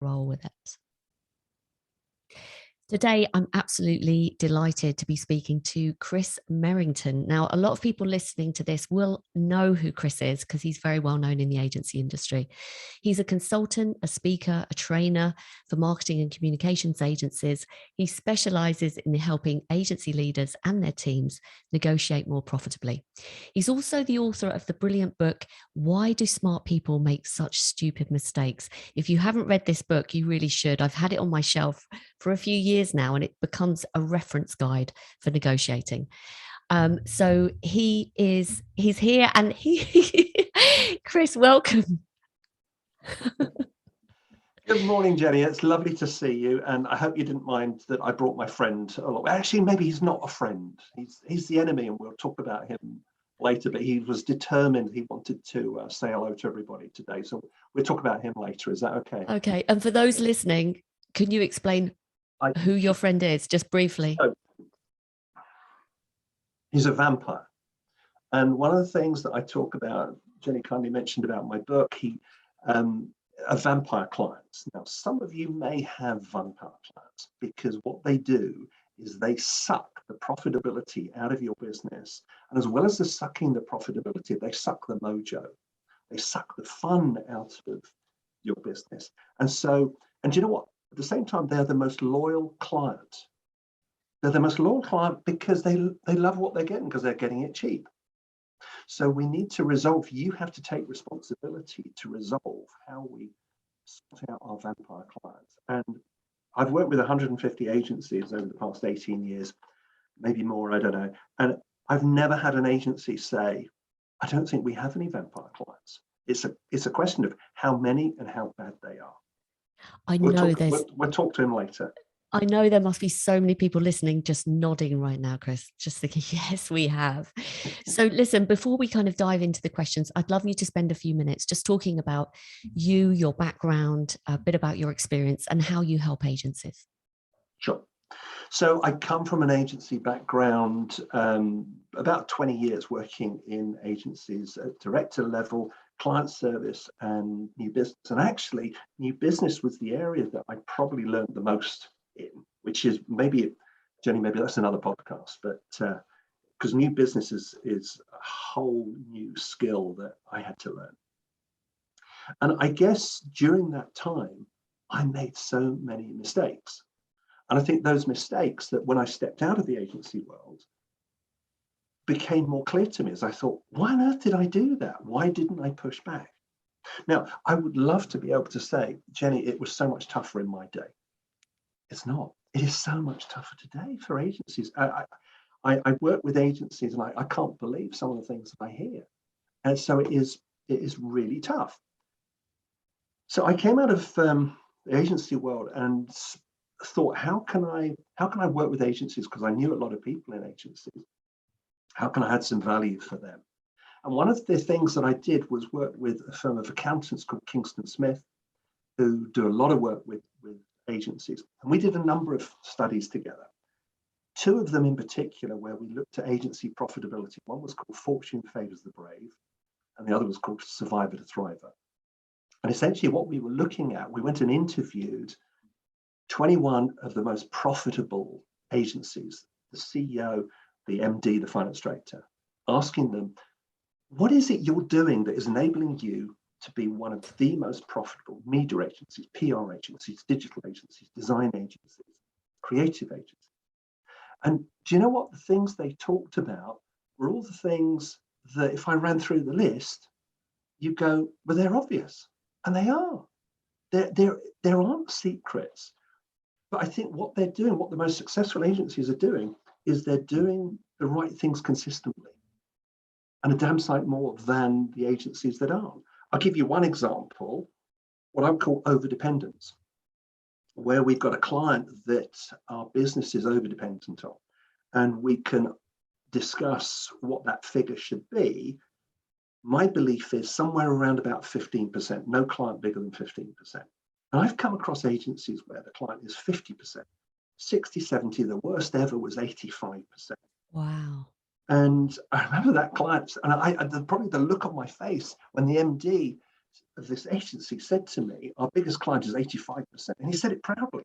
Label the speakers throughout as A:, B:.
A: roll with it. Today, I'm absolutely delighted to be speaking to Chris Merrington. Now, a lot of people listening to this will know who Chris is because he's very well known in the agency industry. He's a consultant, a speaker, a trainer for marketing and communications agencies. He specializes in helping agency leaders and their teams negotiate more profitably. He's also the author of the brilliant book, Why Do Smart People Make Such Stupid Mistakes? If you haven't read this book, you really should. I've had it on my shelf for a few years now, and it becomes a reference guide for negotiating. So he's here, and Chris, welcome.
B: Good morning, Jenny. It's lovely to see you, and I hope you didn't mind that I brought my friend along. Actually, maybe he's not a friend. He's the enemy, and we'll talk about him later. But he was determined. He wanted to say hello to everybody today, so we'll talk about him later. Is that okay?
A: Okay. And for those listening, can you explain who your friend is, just briefly?
B: He's a vampire. And one of the things that I talk about, Jenny kindly mentioned about my book, are vampire clients. Now, some of you may have vampire clients because what they do is they suck the profitability out of your business. And as well as the sucking the profitability, they suck the mojo. They suck the fun out of your business. And you know what? At the same time, they're the most loyal client. They're the most loyal client because they love what they're getting because they're getting it cheap. So we need to resolve. You have to take responsibility to resolve how we sort out our vampire clients. And I've worked with 150 agencies over the past 18 years, maybe more, I don't know. And I've never had an agency say, I don't think we have any vampire clients. It's a question of how many and how bad they are. We'll talk to him later.
A: I know there must be so many people listening, just nodding right now, Chris, just thinking, yes, we have. So listen, before we kind of dive into the questions, I'd love you to spend a few minutes just talking about you, your background, a bit about your experience and how you help agencies.
B: Sure. So I come from an agency background, about 20 years working in agencies at director level, client service and new business. And actually, new business was the area that I probably learned the most in, which is Jenny, maybe that's another podcast, but because new business is a whole new skill that I had to learn. And I guess during that time, I made so many mistakes. And I think those mistakes that when I stepped out of the agency world became more clear to me as I thought, why on earth did I do that? Why didn't I push back? Now, I would love to be able to say, Jenny, it was so much tougher in my day. It's not. It is so much tougher today for agencies. I work with agencies and I can't believe some of the things that I hear. And so it is really tough. So I came out of the agency world and thought, how can I work with agencies? Because I knew a lot of people in agencies. How can I add some value for them? And one of the things that I did was work with a firm of accountants called Kingston Smith, who do a lot of work with agencies. And we did a number of studies together. Two of them in particular, where we looked at agency profitability. One was called Fortune Favors the Brave, and the other was called Survivor to Thriver. And essentially what we were looking at, we went and interviewed 21 of the most profitable agencies, the CEO, the MD, the finance director, asking them, what is it you're doing that is enabling you to be one of the most profitable media agencies, PR agencies, digital agencies, design agencies, creative agencies? And do you know what? The things they talked about were all the things that if I ran through the list, you go, well, they're obvious. And they are. There aren't secrets. But I think what they're doing, what the most successful agencies are doing, is they're doing the right things consistently. And a damn sight more than the agencies that aren't. I'll give you one example, what I would call overdependence, where we've got a client that our business is overdependent on, and we can discuss what that figure should be. My belief is somewhere around about 15%, no client bigger than 15%. And I've come across agencies where the client is 50%, 60, 70, the worst ever was 85%.
A: Wow.
B: And I remember that client, and probably the look on my face when the MD of this agency said to me, our biggest client is 85%. And he said it proudly.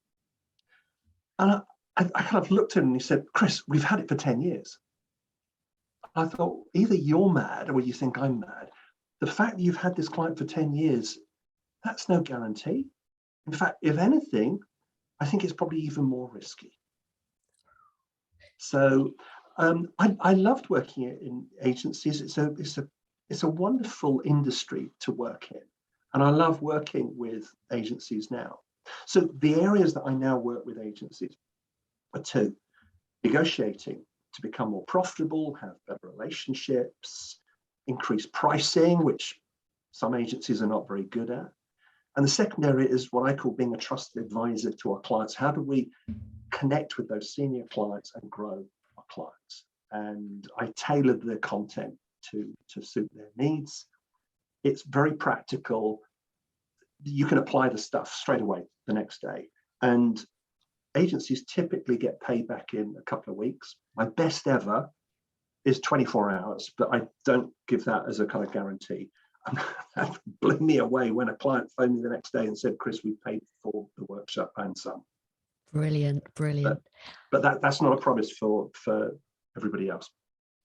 B: And I kind of looked at him and he said, Chris, we've had it for 10 years. I thought, either you're mad or you think I'm mad. The fact that you've had this client for 10 years, that's no guarantee. In fact, if anything, I think it's probably even more risky. So I loved working in agencies. It's a wonderful industry to work in. And I love working with agencies now. So the areas that I now work with agencies are two: negotiating to become more profitable, have better relationships, increase pricing, which some agencies are not very good at. And the second area is what I call being a trusted advisor to our clients. How do we connect with those senior clients and grow our clients? And I tailored the content to suit their needs. It's very practical. You can apply the stuff straight away the next day. And agencies typically get paid back in a couple of weeks. My best ever is 24 hours, but I don't give that as a kind of guarantee. That blew me away when a client phoned me the next day and said, Chris, we paid for the workshop and some.
A: Brilliant.
B: But that's not a promise for everybody else.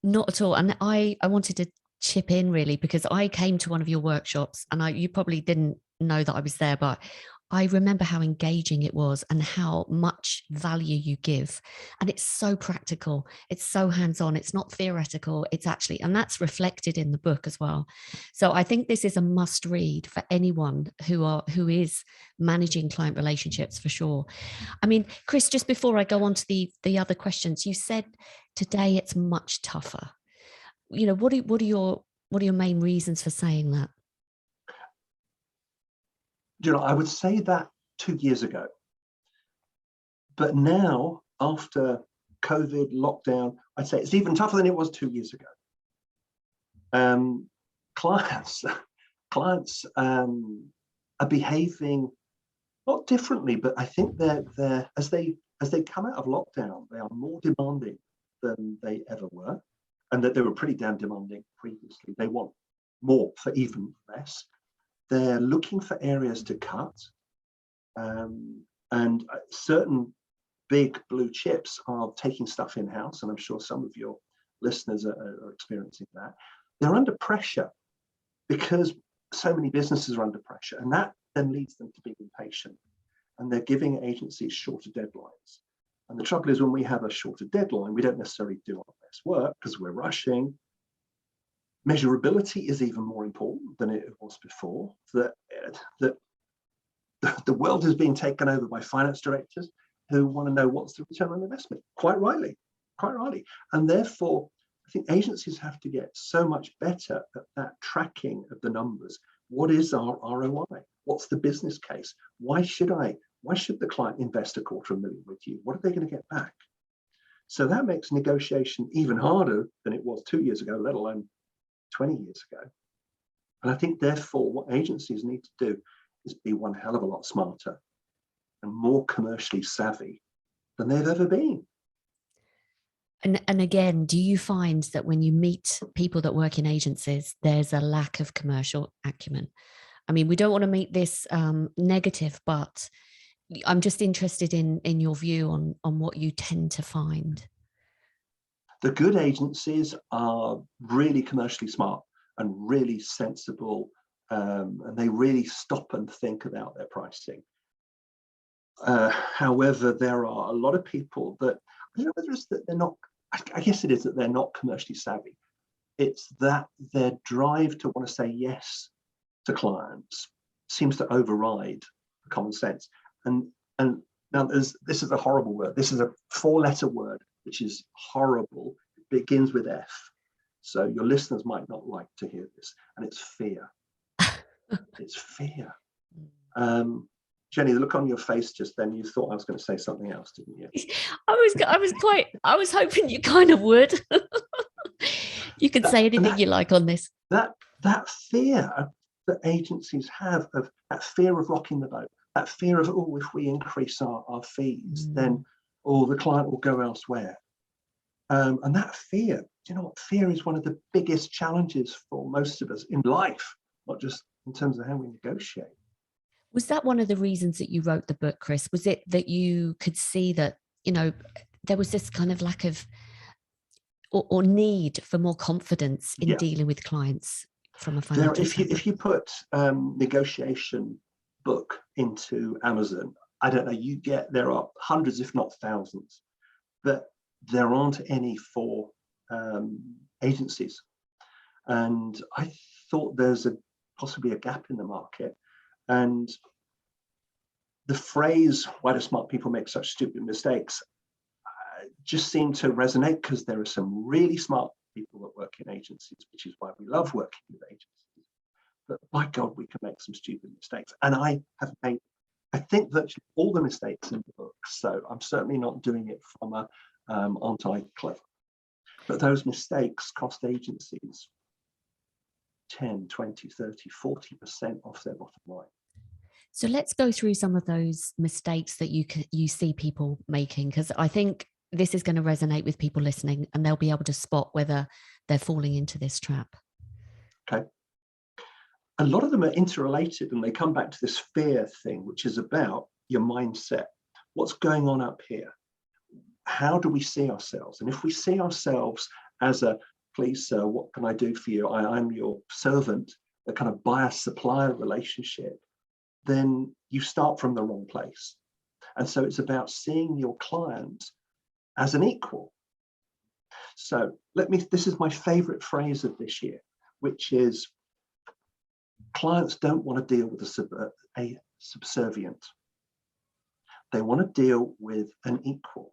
A: Not at all. And I wanted to chip in really, because I came to one of your workshops and you probably didn't know that I was there, but I remember how engaging it was and how much value you give. And it's so practical. It's so hands-on. It's not theoretical. It's actually, and that's reflected in the book as well. So I think this is a must read for anyone who is managing client relationships, for sure. I mean, Chris, just before I go on to the other questions, you said today it's much tougher. You know, what are your main reasons for saying that?
B: You know, I would say that 2 years ago. But now, after COVID lockdown, I'd say it's even tougher than it was 2 years ago. Clients are behaving not differently, but I think they're as they come out of lockdown, they are more demanding than they ever were, and that they were pretty damn demanding previously. They want more for even less. They're looking for areas to cut, and certain big blue chips are taking stuff in-house, and I'm sure some of your listeners are experiencing that. They're under pressure because so many businesses are under pressure, and that then leads them to being impatient, and they're giving agencies shorter deadlines. And the trouble is, when we have a shorter deadline, we don't necessarily do our best work because we're rushing. Measurability is even more important than it was before. That the world is being taken over by finance directors who want to know what's the return on investment, quite rightly. And therefore, I think agencies have to get so much better at that tracking of the numbers. What is our ROI? What's the business case? Why should the client invest $250,000 with you? What are they going to get back? So that makes negotiation even harder than it was 2 years ago, let alone 20 years ago. And I think, therefore, what agencies need to do is be one hell of a lot smarter and more commercially savvy than they've ever been.
A: And again, do you find that when you meet people that work in agencies, there's a lack of commercial acumen? I mean, we don't want to make this negative, but I'm just interested in your view on what you tend to find.
B: The good agencies are really commercially smart and really sensible, and they really stop and think about their pricing. However, there are a lot of people that, I don't know whether it's that they're not, I guess it is that they're not commercially savvy. It's that their drive to want to say yes to clients seems to override common sense. And now this is a horrible word. This is a 4-letter word, which is horrible. It begins with F. So your listeners might not like to hear this. And it's fear. It's fear. Jenny, the look on your face just then, you thought I was going to say something else, didn't you?
A: I was hoping you kind of would. You can say anything you like on this.
B: That fear that agencies have, of that fear of rocking the boat, that fear of, oh, if we increase our fees, then the client will go elsewhere. And that fear, do you know what? Fear is one of the biggest challenges for most of us in life, not just in terms of how we negotiate.
A: Was that one of the reasons that you wrote the book, Chris? Was it that you could see that, there was this kind of lack of or need for more confidence in dealing with clients from a financial standpoint?
B: If you put negotiation book into Amazon, I don't know, there are hundreds, if not thousands, but there aren't any for agencies. And I thought there's possibly a gap in the market. And the phrase, why do smart people make such stupid mistakes, just seemed to resonate, because there are some really smart people that work in agencies, which is why we love working with agencies. But by God, we can make some stupid mistakes. And I have made, I think, virtually all the mistakes in the book. So I'm certainly not doing it from a aren't I clever. But those mistakes cost agencies 10, 20, 30, 40% off their bottom line.
A: So let's go through some of those mistakes that you see people making, because I think this is going to resonate with people listening, and they'll be able to spot whether they're falling into this trap.
B: Okay. A lot of them are interrelated, and they come back to this fear thing, which is about your mindset. What's going on up here? How do we see ourselves? And if we see ourselves as a, please, sir, what can I do for you? I'm your servant, a kind of buyer-supplier relationship, then you start from the wrong place. And so it's about seeing your client as an equal. So this is my favorite phrase of this year, which is, clients don't want to deal with a subservient. They want to deal with an equal.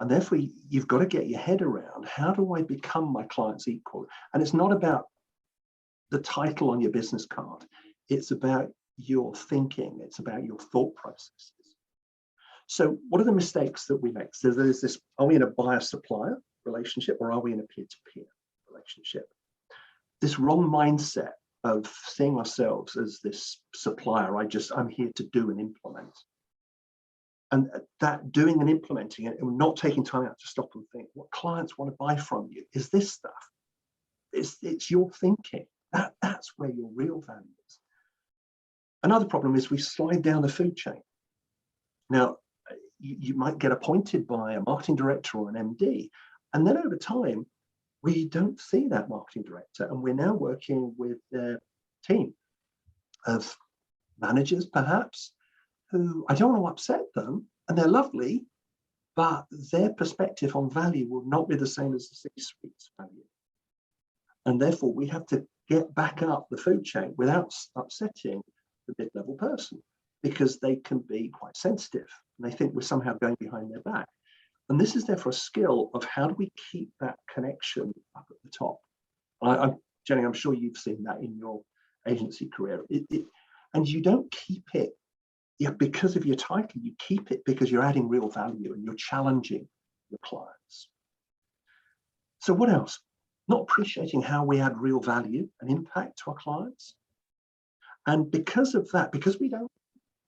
B: And therefore, you've got to get your head around, how do I become my client's equal? And it's not about the title on your business card. It's about your thinking. It's about your thought processes. So what are the mistakes that we make? So there's this, are we in a buyer-supplier relationship, or are we in a peer-to-peer relationship? This wrong mindset of seeing ourselves as this supplier, I'm here to do and implement. And that doing and implementing it, and not taking time out to stop and think, what clients want to buy from you is this stuff. It's your thinking. That's where your real value is. Another problem is we slide down the food chain. Now, you might get appointed by a marketing director or an MD, and then over time, we don't see that marketing director, and we're now working with their team of managers, perhaps, who I don't want to upset them, and they're lovely, but their perspective on value will not be the same as the C-suite's value. And therefore, we have to get back up the food chain without upsetting the mid-level person, because they can be quite sensitive, and they think we're somehow going behind their back. And this is therefore a skill of how do we keep that connection up at the top. Jenny, I'm sure you've seen that in your agency career. And you don't keep it because of your title, you keep it because you're adding real value and you're challenging your clients. So what else? Not appreciating how we add real value and impact to our clients. And because of that, because we don't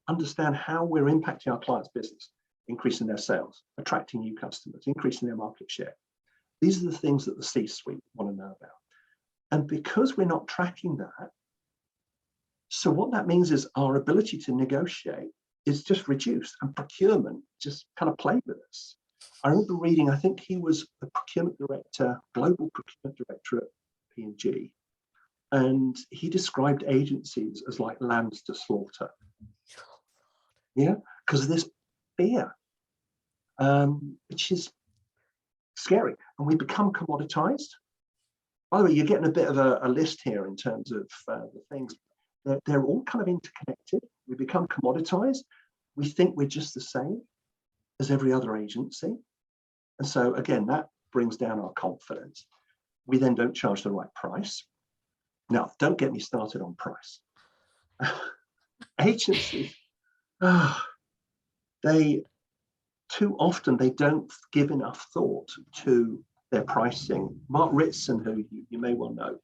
B: understand how we're impacting our clients' business, increasing their sales, attracting new customers, increasing their market share, these are the things that the C-suite want to know about. And because we're not tracking that, so what that means is our ability to negotiate is just reduced, and procurement just kind of played with us. I remember reading, I think he was the procurement director, global procurement director at P&G, and he described agencies as like lambs to slaughter. Yeah, because of this fear, which is scary, and we become commoditized. By the way, you're getting a bit of a list here in terms of the things. They're all kind of interconnected. We become commoditized. We think we're just the same as every other agency. And so again, that brings down our confidence. We then don't charge the right price. Now, don't get me started on price. Agencies, too often they don't give enough thought to their pricing. Mark Ritson, who you may well know,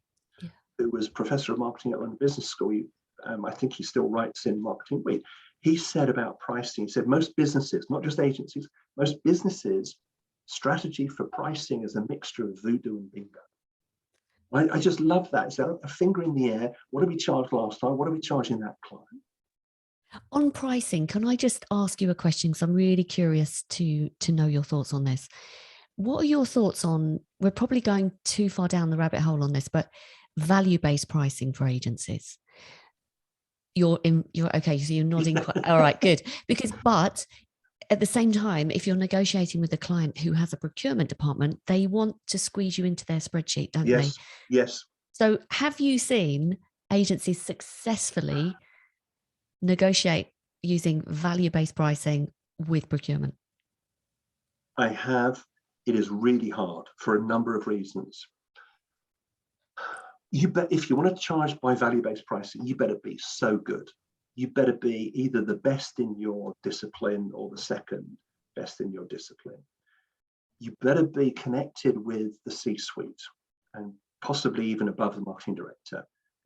B: who was professor of marketing at London Business School, I think he still writes in Marketing Week, he said about pricing, he said most businesses, not just agencies, most businesses' strategy for pricing is a mixture of voodoo and bingo. I just love that. It's a finger in the air. What did we charge last time? What are we charging that client?
A: On pricing, can I just ask you a question? Because I'm really curious to know your thoughts on this. What are your thoughts on, we're probably going too far down the rabbit hole on this, but value-based pricing for agencies? You're okay, so you're nodding quite, all right, good. But at the same time, if you're negotiating with a client who has a procurement department, they want to squeeze you into their spreadsheet, don't they?
B: Yes, yes.
A: So have you seen agencies successfully negotiate using value-based pricing with procurement?
B: I have. It is really hard for a number of reasons. If you want to charge by value-based pricing, you better be so good. You better be either the best in your discipline or the second best in your discipline. You better be connected with the C-suite and possibly even above the marketing director,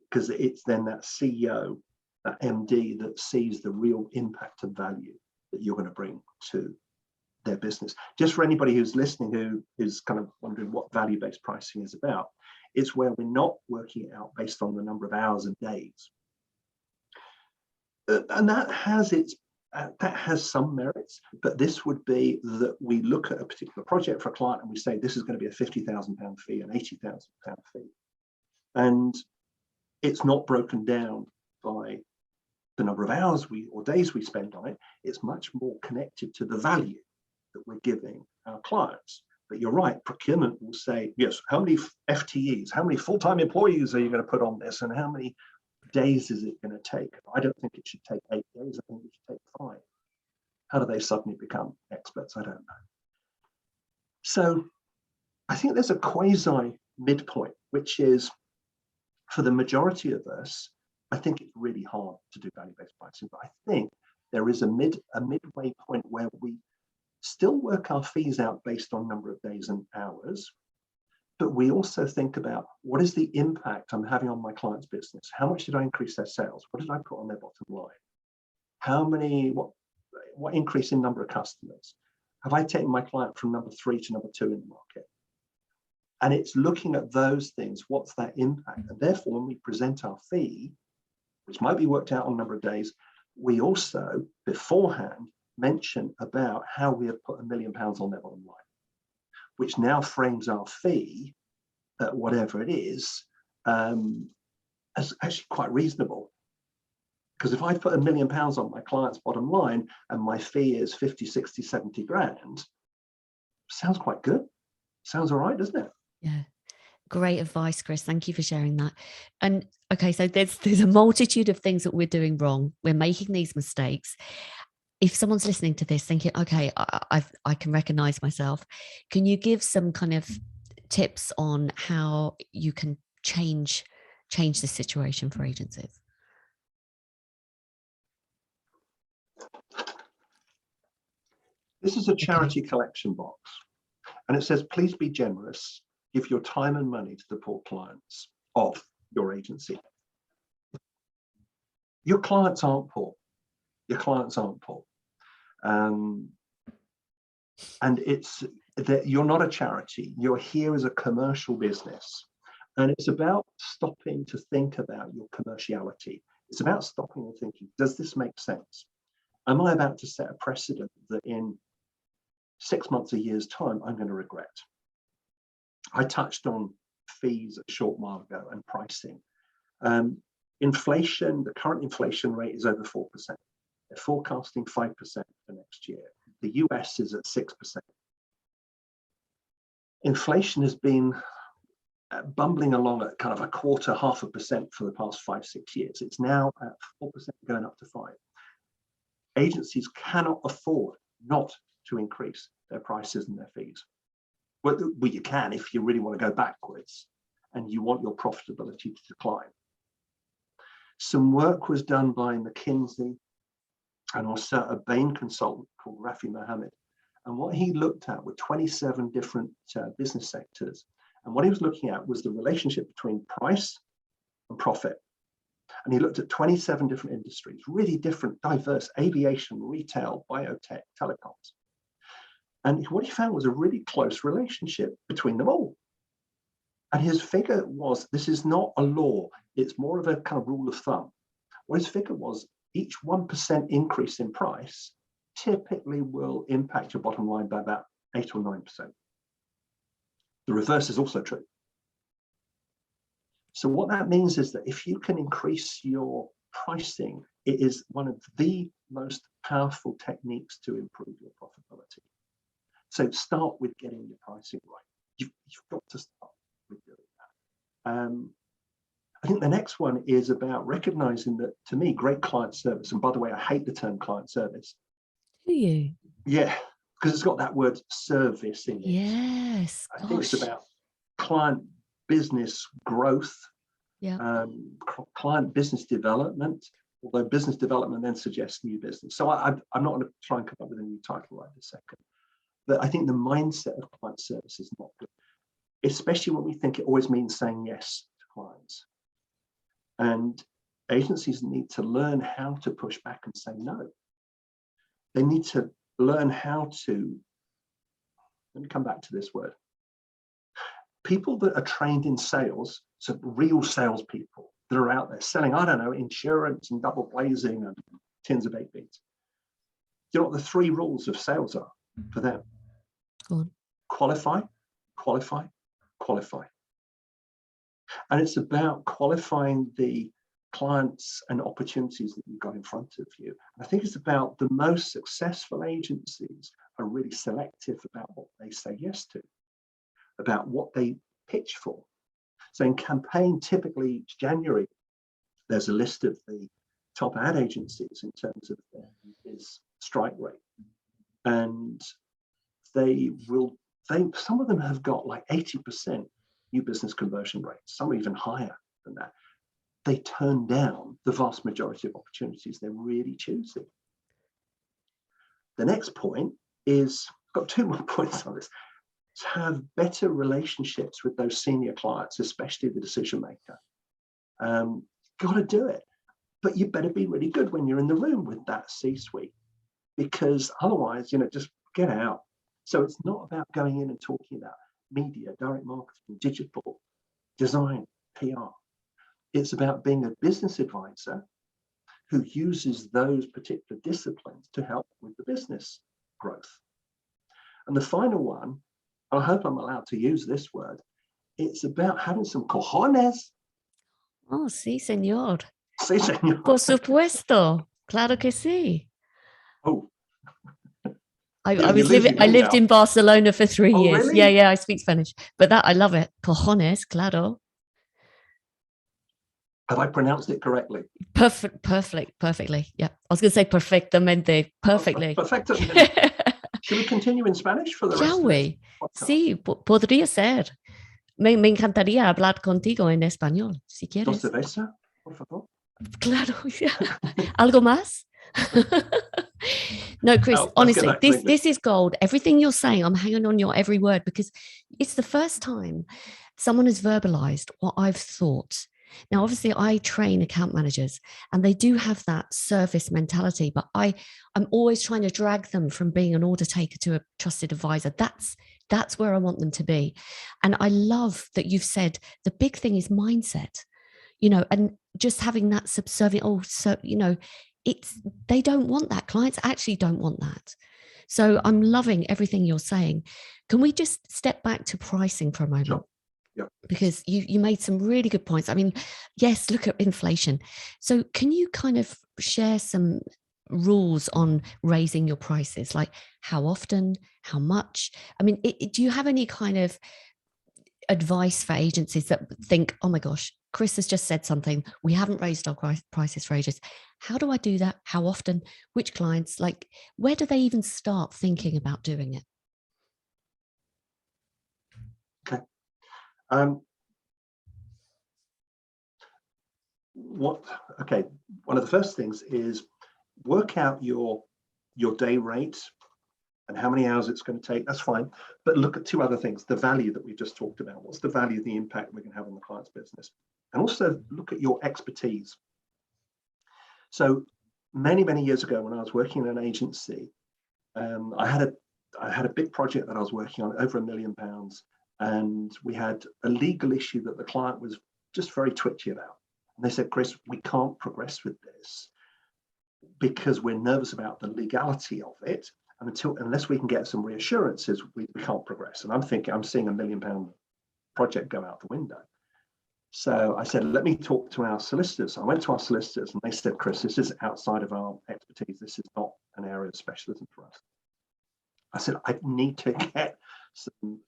B: because it's then that CEO, that MD that sees the real impact and value that you're going to bring to their business. Just for anybody who's listening who is kind of wondering what value-based pricing is about, it's where we're not working it out based on the number of hours and days. And that has some merits, but this would be that we look at a particular project for a client and we say this is going to be a £50,000 fee, an £80,000 fee, and it's not broken down by the number of hours or days we spend on it. It's much more connected to the value that we're giving our clients. But you're right, procurement will say, yes, how many FTEs, how many full-time employees are you going to put on this, and how many days is it going to take? I don't think it should take 8 days. I think it should take 5. How do they suddenly become experts? I don't know. So I think there's a quasi midpoint, which is, for the majority of us, I think it's really hard to do value-based pricing. But I think there is a midway point where we still work our fees out based on number of days and hours, but we also think about what is the impact I'm having on my client's business? How much did I increase their sales? What did I put on their bottom line? What increase in number of customers? Have I taken my client from number 3 to number 2 in the market? And it's looking at those things. What's that impact? And therefore, when we present our fee, which might be worked out on a number of days, we also beforehand mention about how we have put £1 million on their bottom line, which now frames our fee at whatever it is as actually quite reasonable. Because if I put £1 million on my client's bottom line and my fee is 50, 60, 70 grand, sounds quite good. Sounds all right, doesn't it?
A: Yeah. Great advice, Chris. Thank you for sharing that. And okay, so there's a multitude of things that we're doing wrong. We're making these mistakes. If someone's listening to this thinking, okay, I can recognize myself, can you give some kind of tips on how you can change the situation for agencies?
B: This is a charity collection box, and it says, please be generous. Give your time and money to the poor clients of your agency. Your clients aren't poor. Your clients aren't poor. And it's that you're not a charity. You're here as a commercial business. And it's about stopping to think about your commerciality. It's about stopping and thinking, does this make sense? Am I about to set a precedent that in 6 months, a year's time, I'm going to regret? I touched on fees a short while ago and pricing. Inflation, the current inflation rate is over 4%. They're forecasting 5% for next year. The US is at 6%. Inflation has been bumbling along at kind of 0.25% for the past 5-6 years. It's now at 4% going up to 5%. Agencies cannot afford not to increase their prices and their fees. Well, you can if you really want to go backwards and you want your profitability to decline. Some work was done by McKinsey and also a Bain consultant called Rafi Mohammed. And what he looked at were 27 different business sectors. And what he was looking at was the relationship between price and profit. And he looked at 27 different industries, really different, diverse: aviation, retail, biotech, telecoms. And what he found was a really close relationship between them all. And his figure was, this is not a law, it's more of a kind of rule of thumb. What his figure was, each 1% increase in price typically will impact your bottom line by about 8 or 9%. The reverse is also true. So what that means is that if you can increase your pricing, it is one of the most powerful techniques to improve your profitability. So start with getting your pricing right. You've got to start with doing that. I think the next one is about recognizing that, to me, great client service, and by the way, I hate the term client service.
A: Do you?
B: Yeah, because it's got that word service in it.
A: Yes.
B: I think it's about client business growth, client business development, although business development then suggests new business. So I'm not going to try and come up with a new title right this second. But I think the mindset of client service is not good, especially when we think it always means saying yes to clients. And agencies need to learn how to push back and say no. They need to learn how to, let me come back to this word. People that are trained in sales, so real salespeople that are out there selling, I don't know, insurance and double glazing and tins of baked beans. You know what the 3 rules of sales are for them?
A: Go on. Qualify,
B: qualify, qualify. And it's about qualifying the clients and opportunities that you've got in front of you. And I think it's about the most successful agencies are really selective about what they say yes to, about what they pitch for. So in campaign, typically each January, there's a list of the top ad agencies in terms of their strike rate. And some of them have got like 80% new business conversion rates, some are even higher than that. They turn down the vast majority of opportunities they're really choosing. The next point is, I've got 2 more points on this, to have better relationships with those senior clients, especially the decision maker. Got to do it, but you better be really good when you're in the room with that C-suite, because otherwise, just get out. So it's not about going in and talking about media, direct marketing, digital, design, PR. It's about being a business advisor who uses those particular disciplines to help with the business growth. And the final one, I hope I'm allowed to use this word, it's about having some cojones.
A: Oh, sí, señor.
B: Sí, señor.
A: Por supuesto. Claro que sí.
B: Oh.
A: I lived in Barcelona for 3 years.
B: Really?
A: Yeah, I speak Spanish. But I love it. Cojones, claro.
B: Have I pronounced it correctly?
A: Perfectly. Yeah. I was going to say perfectamente. Perfectly.
B: Perfectamente. Should we continue in Spanish for the rest of this podcast?
A: Sí, podría ser. Me encantaría hablar contigo en español, si quieres.
B: ¿Dos cerveza, por favor?
A: Claro. ¿Algo más? No, Chris, honestly, this is gold. Everything you're saying, I'm hanging on your every word, because it's the first time someone has verbalized what I've thought. Now, obviously, I train account managers and they do have that service mentality, but I'm always trying to drag them from being an order taker to a trusted advisor. That's where I want them to be. And I love that you've said the big thing is mindset, and just having that subservient, they don't want that. Clients actually don't want that. So I'm loving everything you're saying. Can we just step back to pricing for a moment?
B: Sure. Yep.
A: Because you made some really good points. I mean, yes, look at inflation. So can you kind of share some rules on raising your prices? Like how often, how much? I mean, do you have any kind of advice for agencies that think, oh my gosh, Chris has just said something, we haven't raised our prices for ages. How do I do that? How often? Which clients? Like, where do they even start thinking about doing it?
B: Okay. One of the first things is work out your day rate and how many hours it's going to take. That's fine, but look at 2 other things: the value that we've just talked about. What's the value, the impact we're going to have on the client's business? And also look at your expertise. So many years ago, when I was working in an agency, I had a big project that I was working on, over £1 million, and we had a legal issue that the client was just very twitchy about. And they said, Chris, we can't progress with this because we're nervous about the legality of it. And unless we can get some reassurances, we can't progress. And I'm thinking, I'm seeing £1 million project go out the window. So I said, let me talk to our solicitors. I went to our solicitors and they said, Chris, this is outside of our expertise. This is not an area of specialism for us. I said, I need to get some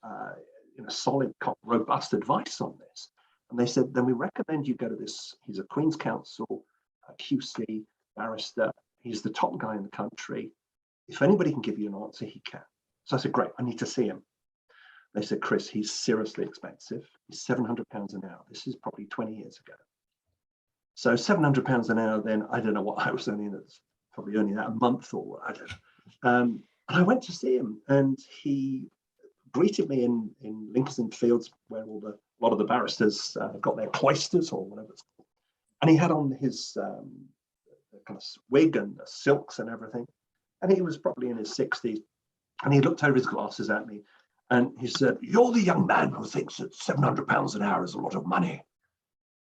B: solid, robust advice on this. And they said, then we recommend you go to this. He's a Queen's Counsel, a QC barrister. He's the top guy in the country. If anybody can give you an answer, he can. So I said, great, I need to see him. They said, Chris, he's seriously expensive. He's £700 an hour. This is probably 20 years ago. So £700 an hour, then I don't know what I was earning. That's probably earning that a month or I don't know. And I went to see him and he greeted me in Lincoln Fields where a lot of the barristers got their cloisters or whatever it's called. And he had on his kind of wig and the silks and everything. And he was probably in his 60s. And he looked over his glasses at me and he said, you're the young man who thinks that £700 an hour is a lot of money.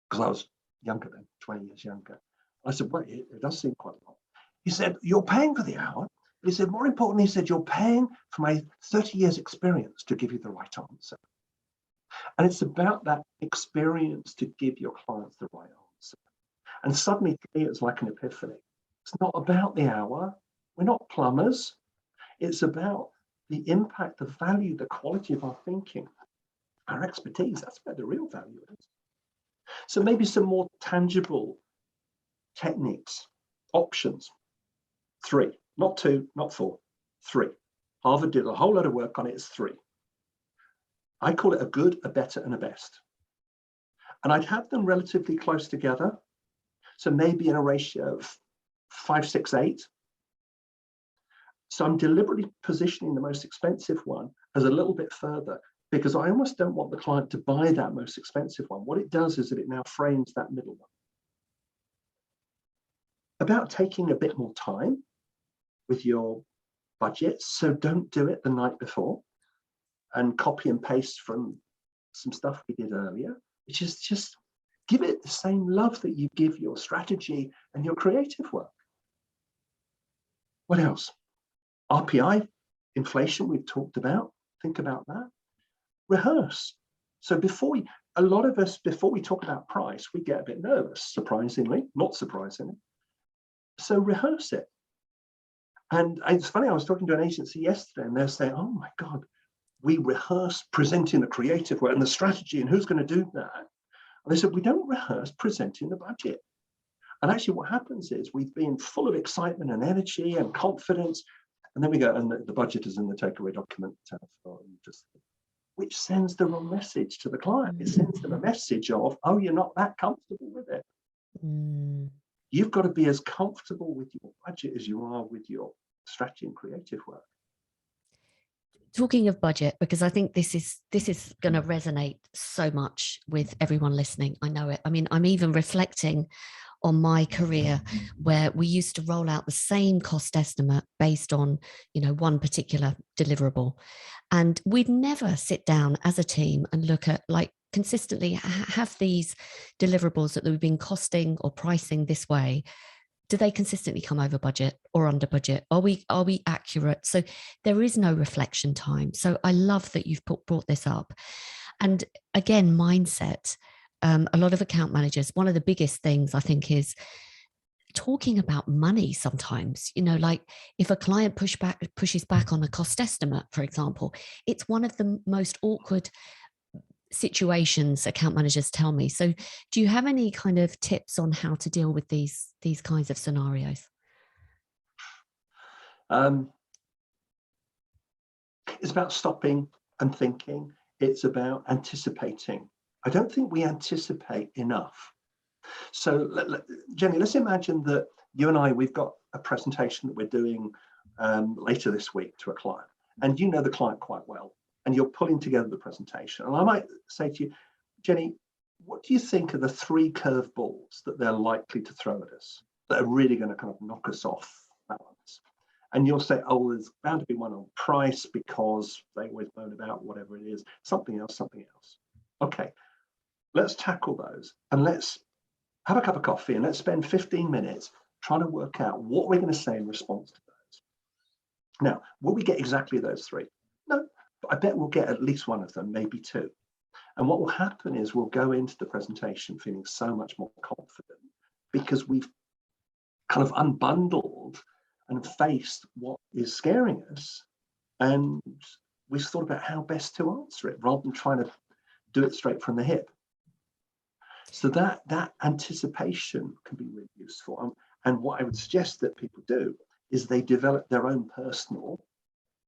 B: Because I was younger then, 20 years younger. I said, well, it does seem quite a lot. He said, you're paying for the hour. But he said, more importantly, he said, you're paying for my 30 years experience to give you the right answer. And it's about that experience to give your clients the right answer. And suddenly for me, it's like an epiphany. It's not about the hour. We're not plumbers. It's about the impact, the value, the quality of our thinking, our expertise. That's where the real value is. So maybe some more tangible techniques, options. 3, not 2, not 4, 3. Harvard did a whole lot of work on it. It's 3. I call it a good, a better, and a best. And I'd have them relatively close together. So maybe in a ratio of 5, 6, 8. So I'm deliberately positioning the most expensive one as a little bit further because I almost don't want the client to buy that most expensive one. What it does is that it now frames that middle one. About taking a bit more time with your budget. So don't do it the night before and copy and paste from some stuff we did earlier, which is just give it the same love that you give your strategy and your creative work. What else? RPI, inflation, we've talked about. Think about that. Rehearse. So a lot of us, before we talk about price, we get a bit nervous, surprisingly, not surprisingly. So rehearse it. And it's funny, I was talking to an agency yesterday and they're saying, oh my God, we rehearse presenting the creative work and the strategy and who's going to do that. And they said, we don't rehearse presenting the budget. And actually what happens is we've been full of excitement and energy and confidence. And then we go, and the budget is in the takeaway document, which sends the wrong message to the client. It sends them a message of, oh, you're not that comfortable with it. You've got to be as comfortable with your budget as you are with your strategy and creative work.
A: Talking of budget, because I think this is going to resonate so much with everyone listening. I know it. I mean, I'm even reflecting on my career where we used to roll out the same cost estimate based on, one particular deliverable. And we'd never sit down as a team and look at consistently have these deliverables that we've been costing or pricing this way. Do they consistently come over budget or under budget? Are we accurate? So there is no reflection time. So I love that you've brought this up. And again, mindset. A lot of account managers, one of the biggest things I think is talking about money sometimes, if a client pushes back on a cost estimate, for example, it's one of the most awkward situations account managers tell me. So do you have any kind of tips on how to deal with these kinds of scenarios?
B: It's about stopping and thinking. It's about anticipating. I don't think we anticipate enough. So Jenny, let's imagine that you and I, we've got a presentation that we're doing later this week to a client, and you know the client quite well, and you're pulling together the presentation. And I might say to you, Jenny, what do you think are the 3 curveballs that they're likely to throw at us that are really going to kind of knock us off balance? And you'll say, oh, there's bound to be one on price because they always moan about whatever it is, something else, something else. Okay, let's tackle those and let's have a cup of coffee and let's spend 15 minutes trying to work out what we're going to say in response to those. Now, will we get exactly those three? No, but I bet we'll get at least one of them, maybe two. And what will happen is we'll go into the presentation feeling so much more confident because we've kind of unbundled and faced what is scaring us. And we've thought about how best to answer it rather than trying to do it straight from the hip. So that anticipation can be really useful. And what I would suggest that people do is they develop their own personal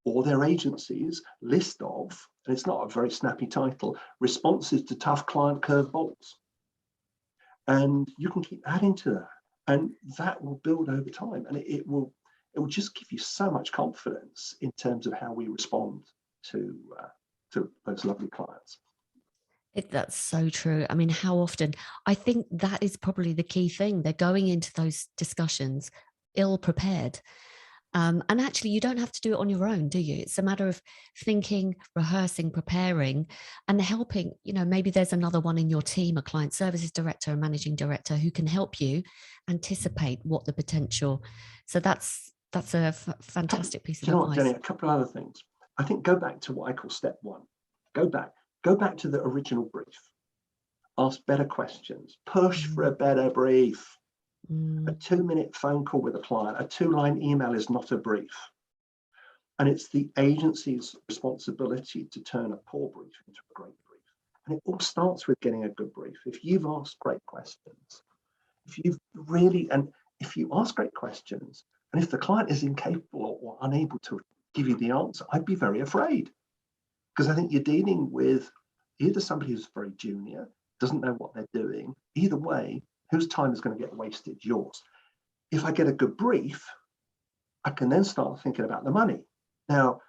B: or their agency's list of, and it's not a very snappy title, responses to tough client curveballs. And you can keep adding to that, and that will build over time, and it will just give you so much confidence in terms of how we respond to those lovely clients.
A: That's so true. I mean, how often, I think that is probably the key thing. They're going into those discussions ill prepared. And actually, you don't have to do it on your own, do you? It's a matter of thinking, rehearsing, preparing, and helping. Maybe there's another one in your team, a client services director, a managing director, who can help you anticipate what the potential. So that's a fantastic piece of advice.
B: Jenny, a couple of other things. I think go back to what I call step one. Go back to the original brief. Ask better questions. Push for a better brief. A 2-minute phone call with a client, a 2-line email is not a brief. And it's the agency's responsibility to turn a poor brief into a great brief. And it all starts with getting a good brief. If you've asked great questions, if you ask great questions, and if the client is incapable or unable to give you the answer, I'd be very afraid. Because I think you're dealing with either somebody who's very junior, doesn't know what they're doing, either way, whose time is going to get wasted? Yours. If I get a good brief, I can then start thinking about the money. Now,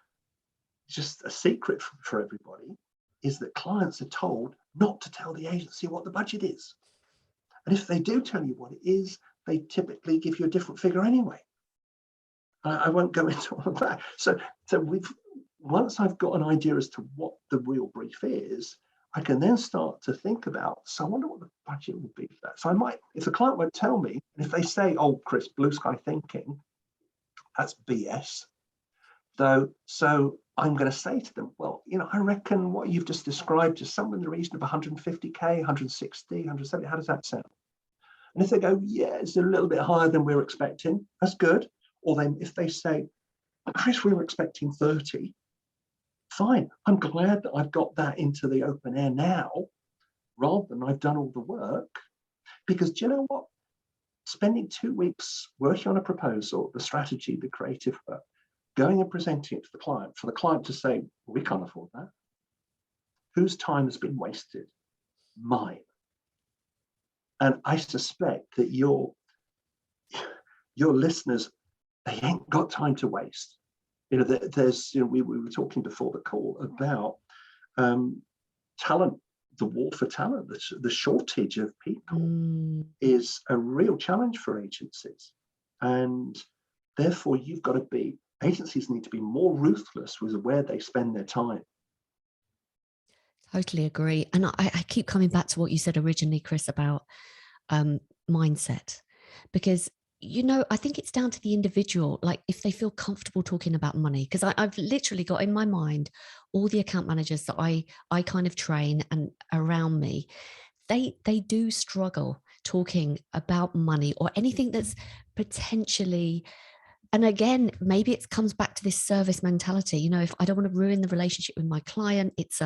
B: just a secret for everybody is that clients are told not to tell the agency what the budget is. And if they do tell you what it is, they typically give you a different figure anyway. I won't go into all of that. So once I've got an idea as to what the real brief is, I can then start to think about, so I wonder what the budget would be for that. So I might, if the client won't tell me, and if they say, oh, Chris, blue sky thinking, that's BS. So I'm going to say to them, well, I reckon what you've just described is somewhere in the region of 150K, 160, 170. How does that sound? And if they go, yeah, it's a little bit higher than we're expecting, that's good. Or then if they say, Chris, we were expecting 30, fine. I'm glad that I've got that into the open air now, rather than I've done all the work. Because do you know what? Spending 2 weeks working on a proposal, the strategy, the creative work, going and presenting it to the client, for the client to say, well, we can't afford that. Whose time has been wasted? Mine. And I suspect that your listeners, they ain't got time to waste. There's, we were talking before the call about talent, the war for talent, the shortage of people is a real challenge for agencies. And therefore, agencies need to be more ruthless with where they spend their time.
A: Totally agree. And I keep coming back to what you said originally, Chris, about mindset, because I think it's down to the individual, like if they feel comfortable talking about money, because I've literally got in my mind all the account managers that I kind of train and around me, they do struggle talking about money or anything that's potentially, and again, maybe it comes back to this service mentality. If I don't want to ruin the relationship with my client, it's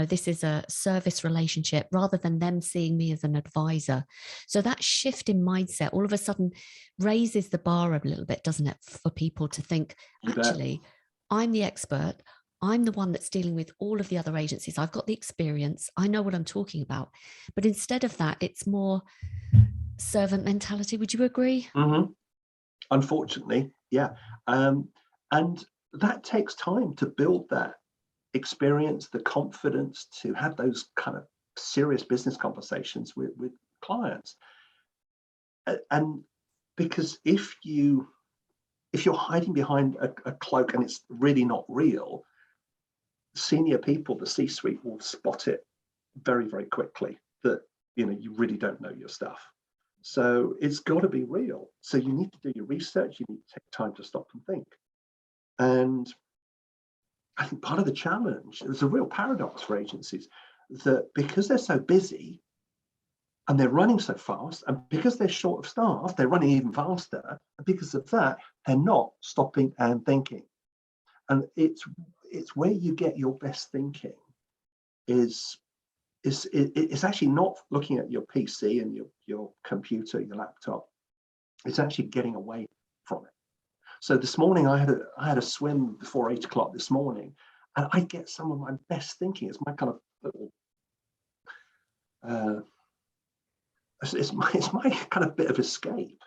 A: this is a service relationship rather than them seeing me as an advisor. So that shift in mindset all of a sudden raises the bar a little bit, doesn't it, for people to think, actually, I'm the expert. I'm the one that's dealing with all of the other agencies. I've got the experience. I know what I'm talking about. But instead of that, it's more servant mentality. Would you agree?
B: Mm-hmm. Unfortunately, yeah. And that takes time to build that experience, the confidence to have those kind of serious business conversations with clients. And because if you if you're hiding behind a cloak and it's really not real, senior people, the C-suite, will spot it very, very quickly that, you know, you really don't know your stuff. So it's got to be real. So you need to do your research. You need to take time to stop and think. And I think part of the challenge, there's a real paradox for agencies, that because they're so busy and they're running so fast, and because they're short of staff, they're running even faster. And because of that, they're not stopping and thinking. And it's where you get your best thinking is it's actually not looking at your PC and your computer, your laptop. It's actually getting away from it. So this morning I had a swim before 8 o'clock this morning, and I get some of my best thinking. It's my kind of little it's my kind of bit of escape,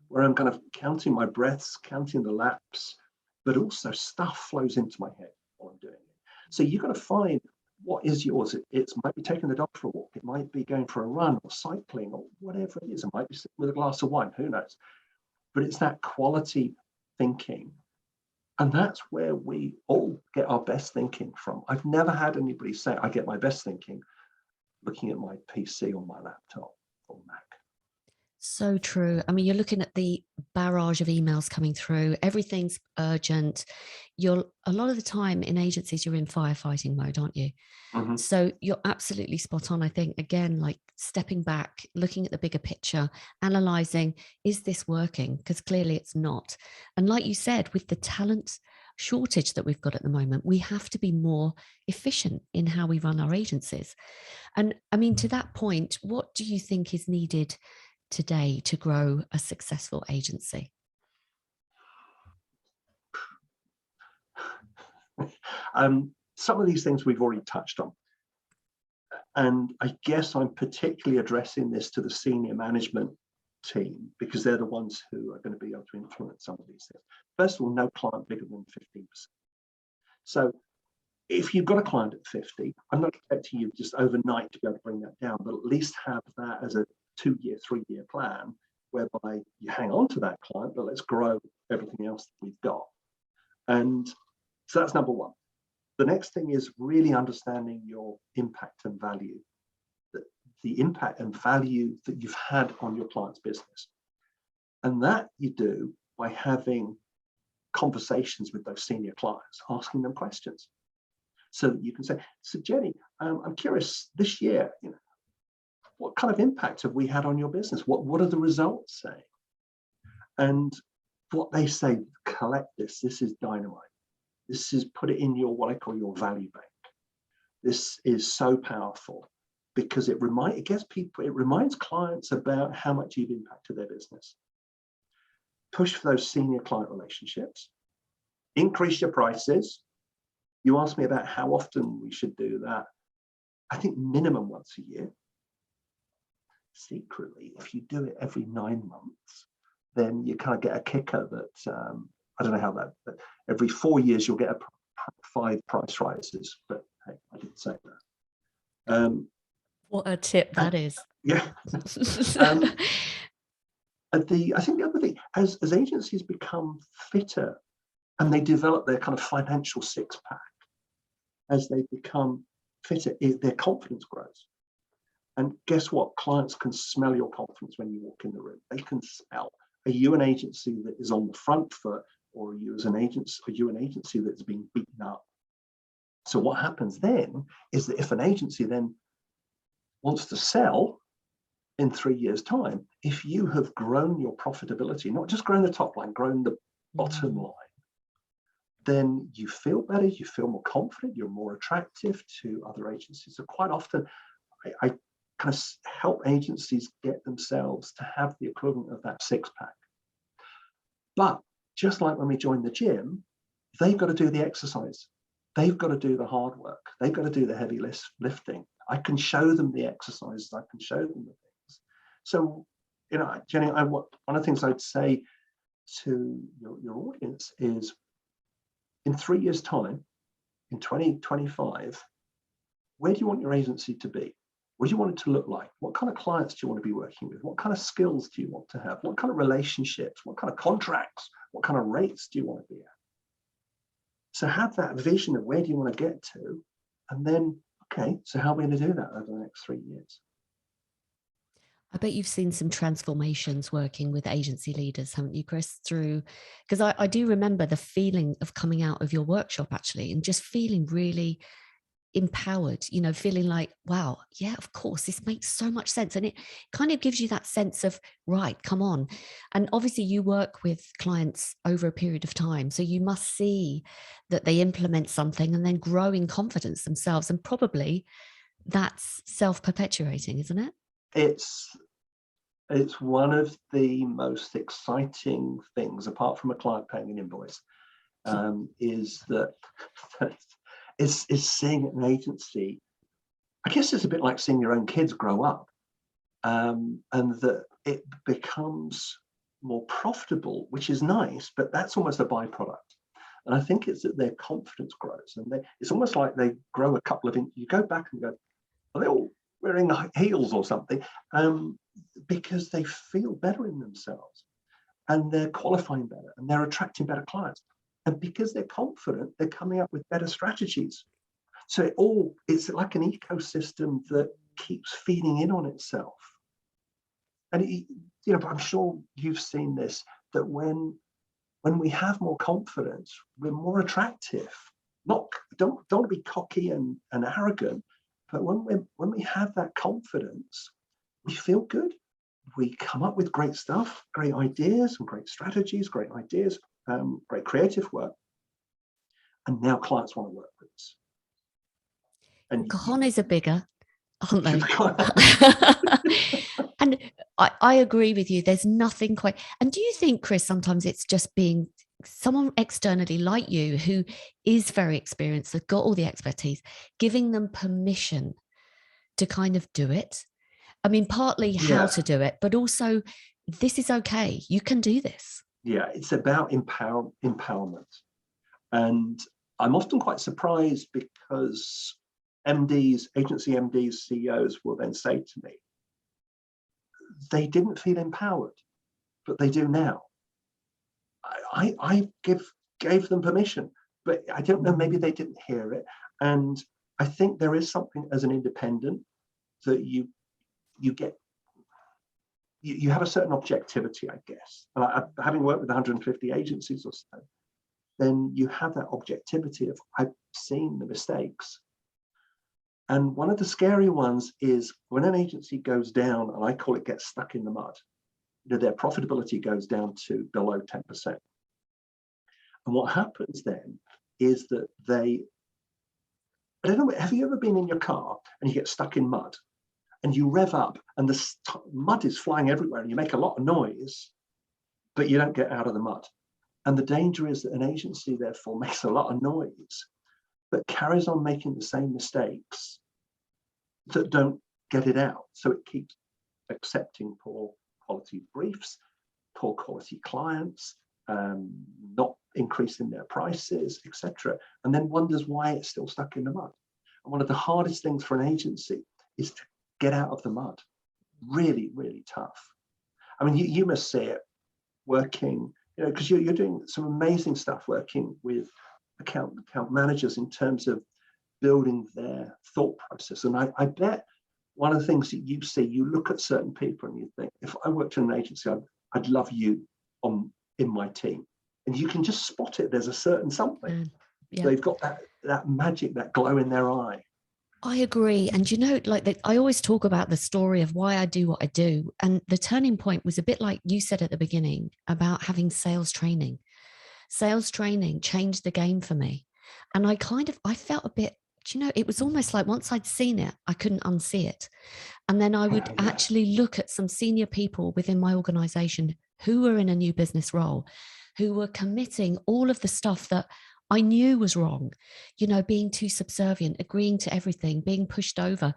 B: where I'm kind of counting my breaths, counting the laps, but also stuff flows into my head while I'm doing it. So you've got to find what is yours. It might be taking the dog for a walk. It might be going for a run or cycling or whatever it is. It might be sitting with a glass of wine, who knows? But it's that quality thinking. And that's where we all get our best thinking from. I've never had anybody say, I get my best thinking looking at my PC or my laptop or Mac.
A: So true. I mean, you're looking at the barrage of emails coming through. Everything's urgent. A lot of the time in agencies, you're in firefighting mode, aren't you?
B: Mm-hmm.
A: So you're absolutely spot on. I think, again, like stepping back, looking at the bigger picture, analyzing, is this working? Because clearly it's not. And like you said, with the talent shortage that we've got at the moment, we have to be more efficient in how we run our agencies. And I mean, to that point, what do you think is needed today to grow a successful agency?
B: Some of these things we've already touched on. And I guess I'm particularly addressing this to the senior management team, because they're the ones who are going to be able to influence some of these things. First of all, no client bigger than 15%. So if you've got a client at 50, I'm not expecting you just overnight to be able to bring that down, but at least have that as a 2-year, 3-year plan, whereby you hang on to that client, but let's grow everything else that we've got. And so that's number one. The next thing is really understanding your impact and value, the impact and value that you've had on your client's business. And that you do by having conversations with those senior clients, asking them questions. So that you can say, so Jenny, I'm curious, this year, you know, what kind of impact have we had on your business? What are the results saying? And what they say, collect this. This is dynamite. This is, put it in your, what I call your value bank. This is so powerful because it reminds clients about how much you've impacted their business. Push for those senior client relationships. Increase your prices. You asked me about how often we should do that. I think minimum once a year. Secretly, if you do it every 9 months, then you kind of get a kicker that, I don't know how that, but every 4 years you'll get 5 price rises. But hey, I didn't say that.
A: What a tip that is.
B: Yeah. I think the other thing, as agencies become fitter and they develop their kind of financial six-pack, as they become fitter, their confidence grows. And guess what? Clients can smell your confidence when you walk in the room. They can smell. Are you an agency that is on the front foot, or are you an agency that's been beaten up? So what happens then is that if an agency then wants to sell in 3 years' time, if you have grown your profitability, not just grown the top line, grown the bottom line, then you feel better, you feel more confident, you're more attractive to other agencies. So quite often, I kind of help agencies get themselves to have the equivalent of that six-pack. But just like when we join the gym, they've got to do the exercise. They've got to do the hard work. They've got to do the heavy lifting. I can show them the exercises. I can show them the things. So, you know, Jenny, one of the things I'd say to your audience is, in 3 years' time, in 2025, where do you want your agency to be? What do you want it to look like? What kind of clients do you want to be working with? What kind of skills do you want to have? What kind of relationships? What kind of contracts? What kind of rates do you want to be at? So have that vision of where do you want to get to? And then, okay, so how are we going to do that over the next 3 years?
A: I bet you've seen some transformations working with agency leaders, haven't you, Chris? Through, because I do remember the feeling of coming out of your workshop actually, and just feeling really empowered, feeling like, wow, yeah, of course, this makes so much sense. And it kind of gives you that sense of, right, come on. And obviously you work with clients over a period of time. So you must see that they implement something and then grow in confidence themselves. And probably that's self-perpetuating, isn't it?
B: It's one of the most exciting things, apart from a client paying an invoice, is that is seeing an agency. I guess it's a bit like seeing your own kids grow up, and that it becomes more profitable, which is nice, but that's almost a byproduct. And I think it's that their confidence grows, and it's almost like they grow a couple of. You go back and go, are they all wearing heels or something? Because they feel better in themselves, and they're qualifying better, and they're attracting better clients. And because they're confident, they're coming up with better strategies. So it's like an ecosystem that keeps feeding in on itself. And I'm sure you've seen this, that when we have more confidence, we're more attractive. Don't want to be cocky and arrogant, but when we have that confidence, we feel good. We come up with great stuff, great ideas and great strategies, great creative work. And now clients want to work with us. And
A: cojones are bigger, aren't they? And I agree with you. There's nothing quite. And do you think, Chris, sometimes it's just being someone externally like you who is very experienced, has got all the expertise, giving them permission to kind of do it? I mean, partly how to do it, but also this is okay. You can do this.
B: Yeah, it's about empowerment. And I'm often quite surprised because MDs, agency MDs, CEOs will then say to me, they didn't feel empowered, but they do now. I gave them permission, but I don't know, maybe they didn't hear it. And I think there is something as an independent that you have a certain objectivity, I guess. Having worked with 150 agencies or so, then you have that objectivity of, I've seen the mistakes. And one of the scary ones is when an agency goes down, and I call it gets stuck in the mud, their profitability goes down to below 10%. And what happens then is that I don't know, have you ever been in your car and you get stuck in mud and you rev up and the mud is flying everywhere and you make a lot of noise, but you don't get out of the mud? And the danger is that an agency, therefore, makes a lot of noise, but carries on making the same mistakes that don't get it out. So it keeps accepting poor quality briefs, poor quality clients, not increasing their prices, etc., and then wonders why it's still stuck in the mud. And one of the hardest things for an agency is to get out of the mud. Really, really tough. I mean, you must see it working, because you're doing some amazing stuff working with account managers in terms of building their thought process. And I bet one of the things that you see, you look at certain people and you think, if I worked in an agency, I'd love you in my team. And you can just spot it. There's a certain something. Yeah. They've got that magic, that glow in their eye.
A: I agree. And I always talk about the story of why I do what I do. And the turning point was a bit like you said at the beginning about having sales training. Sales training changed the game for me. And I felt a bit, it was almost like once I'd seen it, I couldn't unsee it. And then I would actually look at some senior people within my organization who were in a new business role, who were committing all of the stuff that I knew was wrong, being too subservient, agreeing to everything, being pushed over.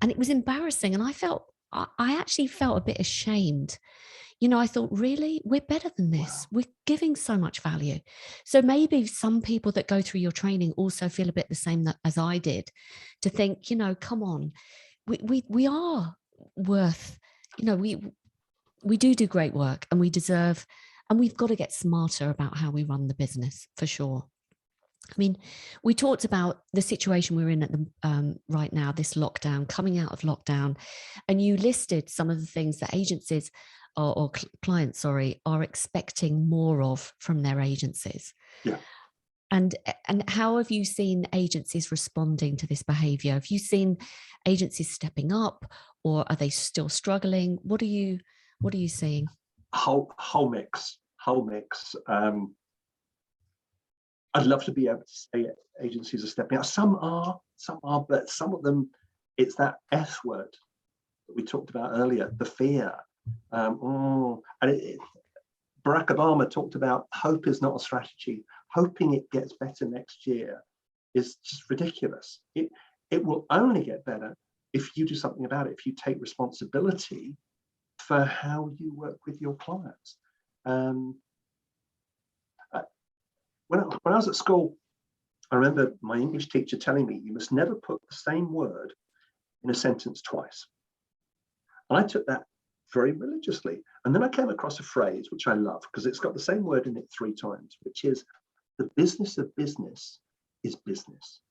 A: And it was embarrassing. And I actually felt a bit ashamed. I thought, really, we're better than this. Wow. We're giving so much value. So maybe some people that go through your training also feel a bit the same as I did, to think, come on, we are worth, we do great work, and we deserve, and we've got to get smarter about how we run the business, for sure. I mean, we talked about the situation we're in at the right now, this lockdown, coming out of lockdown, and you listed some of the things that agencies or clients, sorry, are expecting more of from their agencies.
B: Yeah.
A: And how have you seen agencies responding to this behavior? Have you seen agencies stepping up, or are they still struggling? What are you seeing?
B: Whole mix. I'd love to be able to say agencies are stepping up. Some are, but some of them, it's that F word that we talked about earlier, the fear. Barack Obama talked about hope is not a strategy. Hoping it gets better next year is just ridiculous. It will only get better if you do something about it, if you take responsibility for how you work with your clients. When I was at school, I remember my English teacher telling me, you must never put the same word in a sentence twice. And I took that very religiously. And then I came across a phrase, which I love, because it's got the same word in it 3 times, which is, the business of business is business.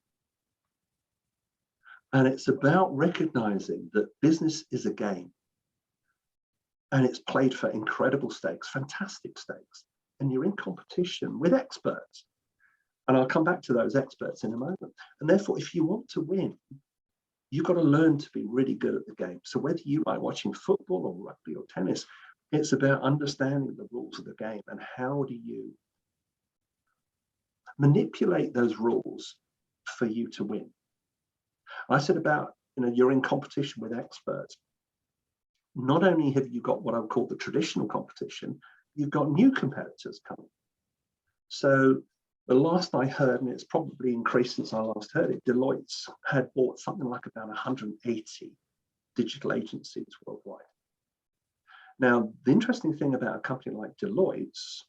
B: And it's about recognizing that business is a game. And it's played for incredible stakes, fantastic stakes. And you're in competition with experts. And I'll come back to those experts in a moment. And therefore, if you want to win, you've got to learn to be really good at the game. So whether you like watching football or rugby or tennis, it's about understanding the rules of the game and how do you manipulate those rules for you to win. I said about, you're in competition with experts. Not only have you got what I would call the traditional competition, you've got new competitors coming. So the last I heard, and it's probably increased since I last heard it, Deloitte's had bought something like about 180 digital agencies worldwide. Now, the interesting thing about a company like Deloitte's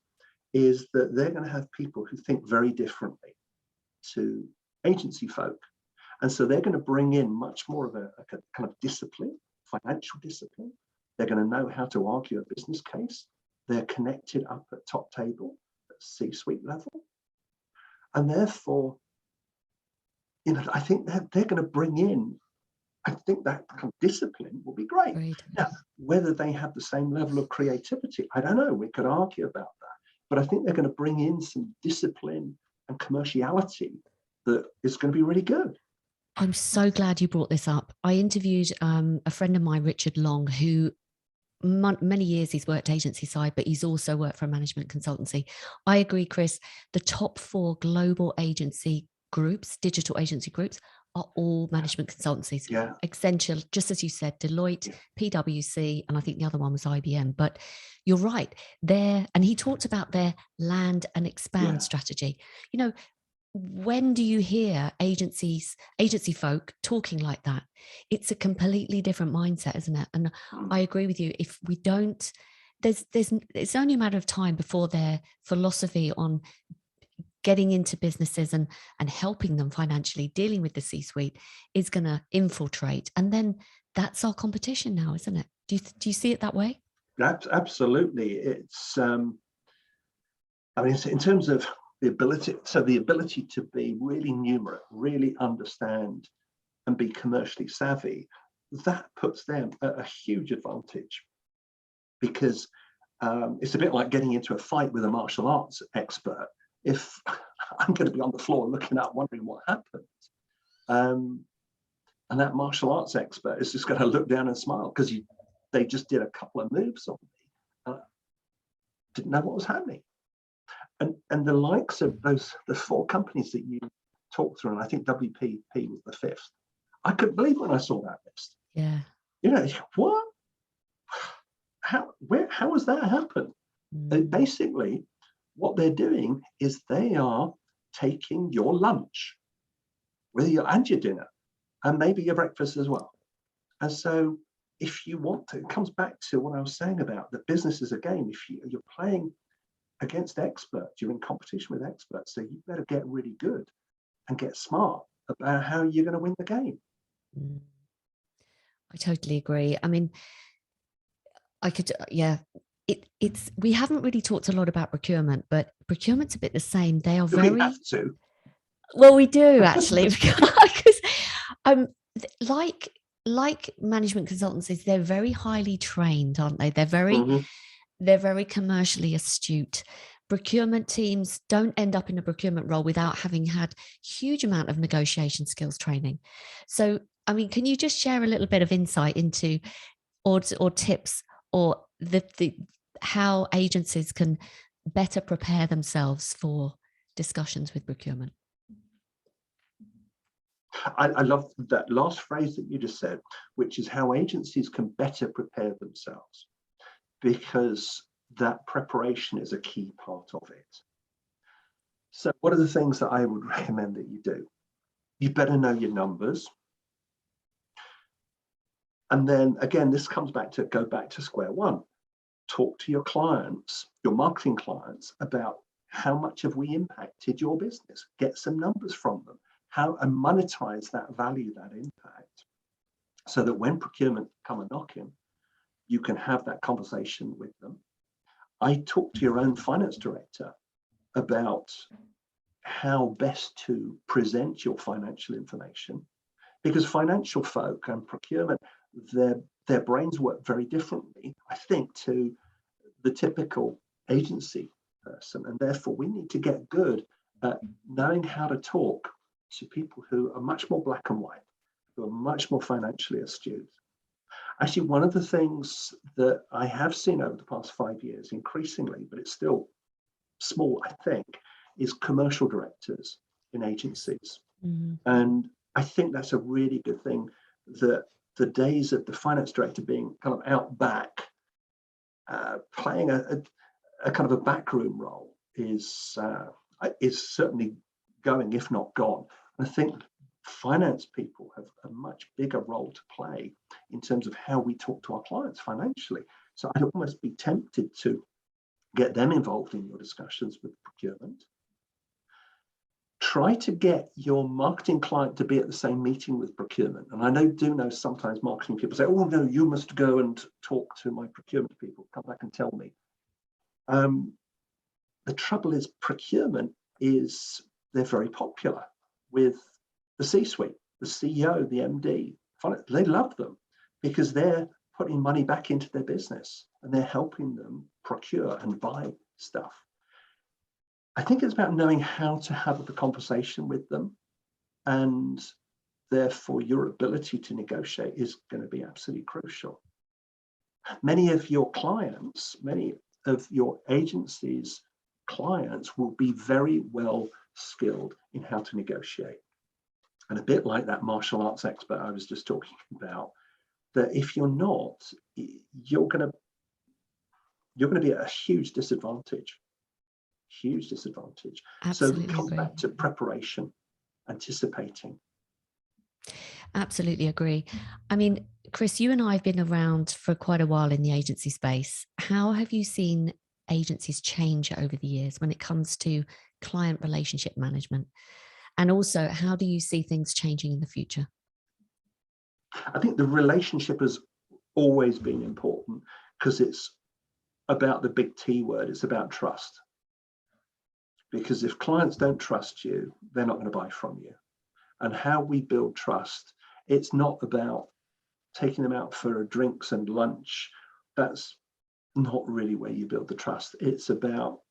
B: is that they're going to have people who think very differently to agency folk. And so they're going to bring in much more of a kind of discipline, financial discipline. They're going to know how to argue a business case. They're connected up at top table, at C-suite level. And therefore, I think that they're going to bring in, I think that kind of discipline will be great. Now, whether they have the same level of creativity, I don't know. We could argue about that. But I think they're going to bring in some discipline and commerciality that is going to be really good.
A: I'm so glad you brought this up. I interviewed a friend of mine, Richard Long, who many years he's worked agency side, but he's also worked for a management consultancy. I agree, Chris, the top 4 global agency groups, digital agency groups, are all management consultancies.
B: Yeah.
A: Accenture, just as you said, Deloitte, PwC, and I think the other one was IBM. But you're right, and he talked about their land and expand strategy. When do you hear agency folk talking like that? It's a completely different mindset, isn't it? And I agree with you. If we don't, it's only a matter of time before their philosophy on getting into businesses and helping them financially, dealing with the C-suite, is going to infiltrate. And then that's our competition now, isn't it? Do you see it that way?
B: Absolutely. It's, in terms of the ability to be really numerate, really understand and be commercially savvy, that puts them at a huge advantage, because it's a bit like getting into a fight with a martial arts expert. If I'm going to be on the floor looking up, wondering what happened, and that martial arts expert is just going to look down and smile because they just did a couple of moves on me, didn't know what was happening. And the likes of the 4 companies that you talked through, and I think WPP was the 5th. I couldn't believe when I saw that list.
A: Yeah.
B: What? How has that happened? Basically, what they're doing is they are taking your lunch and your dinner, and maybe your breakfast as well. And so if you want to, it comes back to what I was saying about that business is a game. If you're playing against experts, you're in competition with experts, so you better get really good and get smart about how you're going to win the game.
A: I totally agree. I mean, I could, yeah. It's we haven't really talked a lot about procurement, but procurement's a bit the same. They are
B: Do we have
A: very
B: to?
A: well. We do actually, because um, like management consultancies, they're very highly trained, aren't they?
B: Mhm.
A: They're very commercially astute. Procurement teams don't end up in a procurement role without having had huge amount of negotiation skills training. So, I mean, can you just share a little bit of insight into or tips or the how agencies can better prepare themselves for discussions with procurement?
B: I love that last phrase that you just said, which is how agencies can better prepare themselves, because that preparation is a key part of it. So what are the things that I would recommend that you do? You better know your numbers. And then again, this comes back to go back to square one. Talk to your clients, your marketing clients, about how much have we impacted your business? Get some numbers from them. How and monetize that value, that impact, so that when procurement come a knocking, you can have that conversation with them. I talk to your own finance director about how best to present your financial information, because financial folk and procurement, their brains work very differently, I think, to the typical agency person, and therefore we need to get good at knowing how to talk to people who are much more black and white, who are much more financially astute. Actually, one of the things that I have seen over the past 5 years, increasingly, but it's still small, I think, is commercial directors in agencies.
A: Mm-hmm.
B: And I think that's a really good thing, that the days of the finance director being kind of out back, playing a kind of a backroom role is certainly going, if not gone. And I think finance people have a much bigger role to play in terms of how we talk to our clients financially. So I'd almost be tempted to get them involved in your discussions with procurement. Try to get your marketing client to be at the same meeting with procurement. And I do know sometimes marketing people say, oh no, you must go and talk to my procurement people, come back and tell me. The trouble is, procurement is, they're very popular with the C-suite, the CEO, the MD. They love them because they're putting money back into their business and they're helping them procure and buy stuff. I think it's about knowing how to have the conversation with them, and therefore your ability to negotiate is going to be absolutely crucial. Many of your clients, many of your agencies' clients will be very well skilled in how to negotiate. And a bit like that martial arts expert I was just talking about, that if you're not, you're going to be at a huge disadvantage. Huge disadvantage. So
A: Absolutely
B: it comes
A: agree.
B: back to preparation, anticipating.
A: Absolutely agree. I mean, Chris, you and I have been around for quite a while in the agency space. How have you seen agencies change over the years when it comes to client relationship management? And also, how do you see things changing in the future?
B: I think the relationship has always been important, because it's about the big T word, it's about trust. Because if clients don't trust you, they're not going to buy from you. And how we build trust, it's not about taking them out for drinks and lunch. That's not really where you build the trust. It's about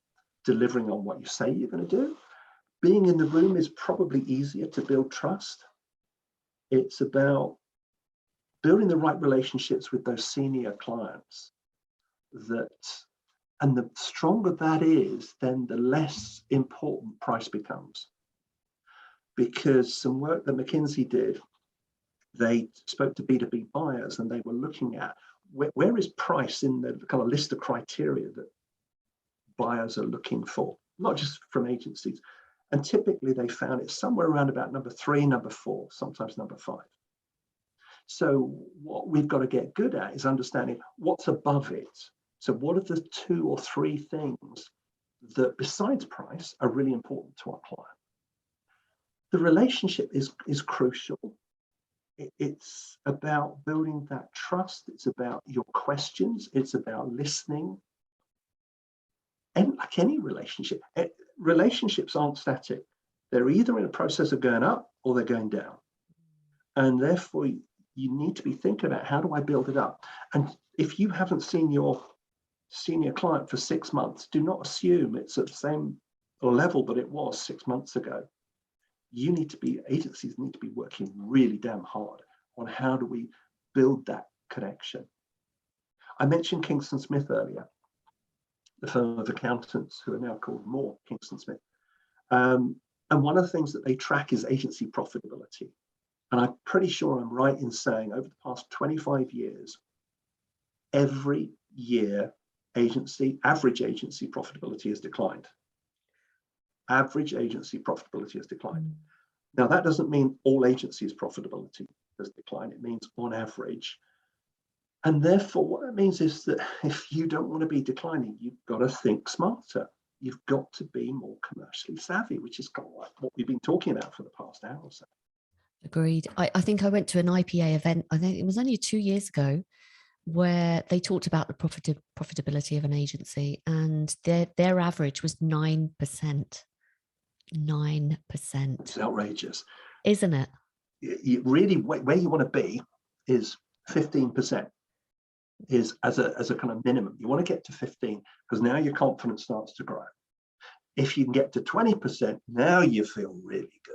B: delivering on what you say you're going to do. Being in the room is probably easier to build trust. It's about building the right relationships with those senior clients, and the stronger that is, then the less important price becomes. Because some work that McKinsey did, they spoke to B2B buyers and they were looking at where is price in the kind of list of criteria that buyers are looking for, not just from agencies. And typically they found it somewhere around about number 3, number 4, sometimes number 5. So what we've got to get good at is understanding what's above it. So what are the 2 or 3 things that, besides price, are really important to our client? The relationship is crucial. it's about building that trust. It's about your questions. It's about listening. And like any relationship, relationships aren't static. They're either in a process of going up or they're going down. And therefore, you need to be thinking about, how do I build it up? And if you haven't seen your senior client for 6 months, do not assume it's at the same level that it was 6 months ago. Agencies need to be working really damn hard on how do we build that connection. I mentioned Kingston Smith earlier, the firm of accountants who are now called Moore Kingston Smith. And one of the things that they track is agency profitability. And I'm pretty sure I'm right in saying over the past 25 years, every year average agency profitability has declined. Average agency profitability has declined. Now, that doesn't mean all agencies' profitability has declined. It means on average. And therefore, what that means is that if you don't want to be declining, you've got to think smarter. You've got to be more commercially savvy, which is kind of like what we've been talking about for the past hour or so.
A: Agreed. I think I went to an IPA event, I think it was only 2 years ago, where they talked about the profitability of an agency, and their average was 9%. 9%.
B: It's outrageous.
A: Isn't it?
B: You really, where you want to be is 15%. Is as a kind of minimum. You want to get to 15 because now your confidence starts to grow. If you can get to 20%, now you feel really good,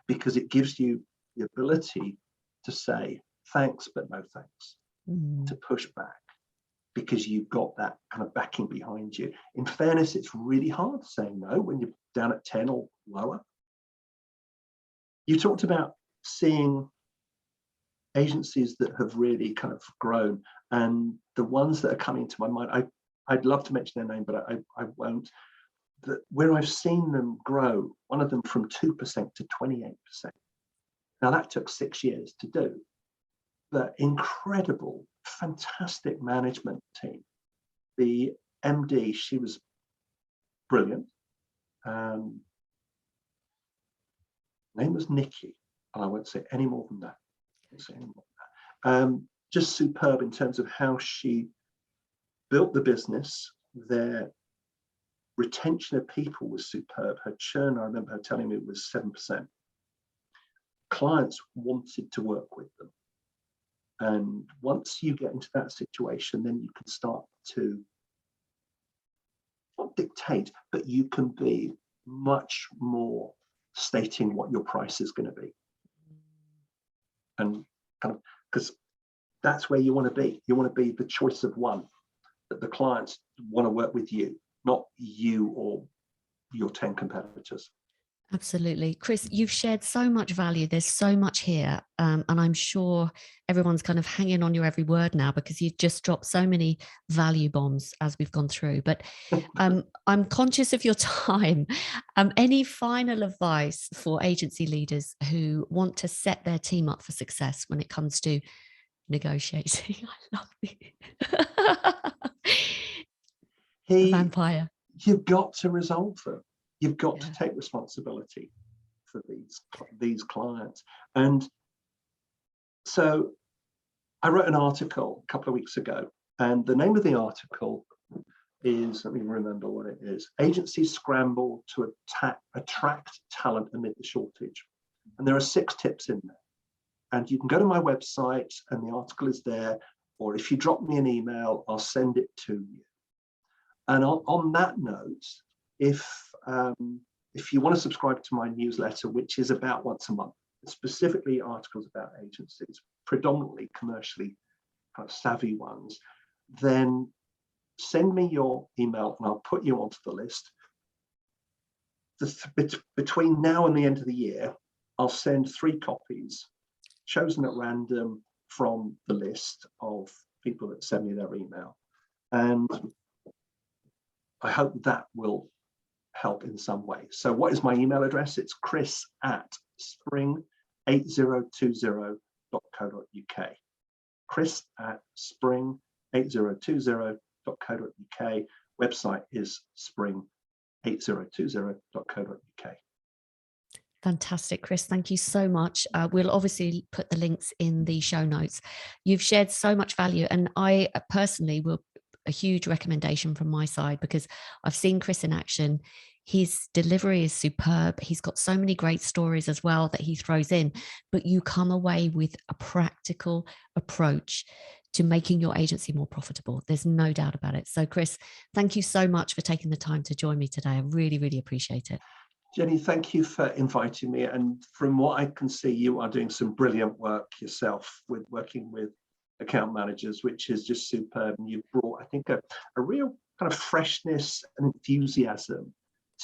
B: because it gives you the ability to say thanks but no thanks, to push back, because you've got that kind of backing behind you. In fairness, it's really hard saying no when you're down at 10 or lower. You talked about seeing agencies that have really kind of grown, and the ones that are coming to my mind, I'd love to mention their name, but I won't. Where I've seen them grow, one of them from 2% to 28%. Now that took 6 years to do, but incredible, fantastic management team. The MD, she was brilliant. Name was Nikki, and I won't say any more than that. Just superb in terms of how she built the business. Their retention of people was superb. Her churn, I remember her telling me, it was 7%. Clients wanted to work with them. And once you get into that situation, then you can start to not dictate, but you can be much more stating what your price is going to be. And kind of, because that's where you want to be. You want to be the choice of one, that the clients want to work with you, not you or your 10 competitors.
A: Absolutely. Chris, you've shared so much value. There's so much here. And I'm sure everyone's kind of hanging on your every word now, because you've just dropped so many value bombs as we've gone through. But I'm conscious of your time. Any final advice for agency leaders who want to set their team up for success when it comes to negotiating? I love the vampire.
B: You've got to resolve them. You've got to take responsibility for these clients. And so I wrote an article a couple of weeks ago, and the name of the article is, let me remember what it is, Agencies Scramble to Attract Talent Amid the Shortage. And there are 6 tips in there. And you can go to my website and the article is there, or if you drop me an email, I'll send it to you. And on that note, if you want to subscribe to my newsletter, which is about once a month, specifically articles about agencies, predominantly commercially kind of savvy ones, then send me your email and I'll put you onto the list. Between now and the end of the year, I'll send 3 copies, chosen at random from the list of people that send me their email. And I hope that will help in some way. So what is my email address? It's chris@spring8020.co.uk. chris@spring8020.co.uk. Website is spring8020.co.uk.
A: Fantastic, Chris. Thank you so much. We'll obviously put the links in the show notes. You've shared so much value, and I personally will a huge recommendation from my side because I've seen Chris in action. His delivery is superb. He's got so many great stories as well that he throws in, but you come away with a practical approach to making your agency more profitable. There's no doubt about it. So, Chris, thank you so much for taking the time to join me today. I really, really appreciate it.
B: Jenny, thank you for inviting me. And from what I can see, you are doing some brilliant work yourself with working with account managers, which is just superb. And you've brought, I think, a real kind of freshness and enthusiasm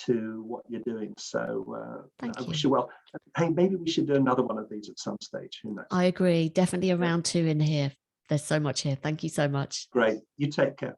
B: to what you're doing. So I
A: Thank
B: wish
A: you.
B: you well. Hey, maybe we should do another one of these at some stage. Who knows?
A: I agree. Definitely
B: Yeah.
A: around two in here. There's so much here. Thank you so much.
B: Great. You take care.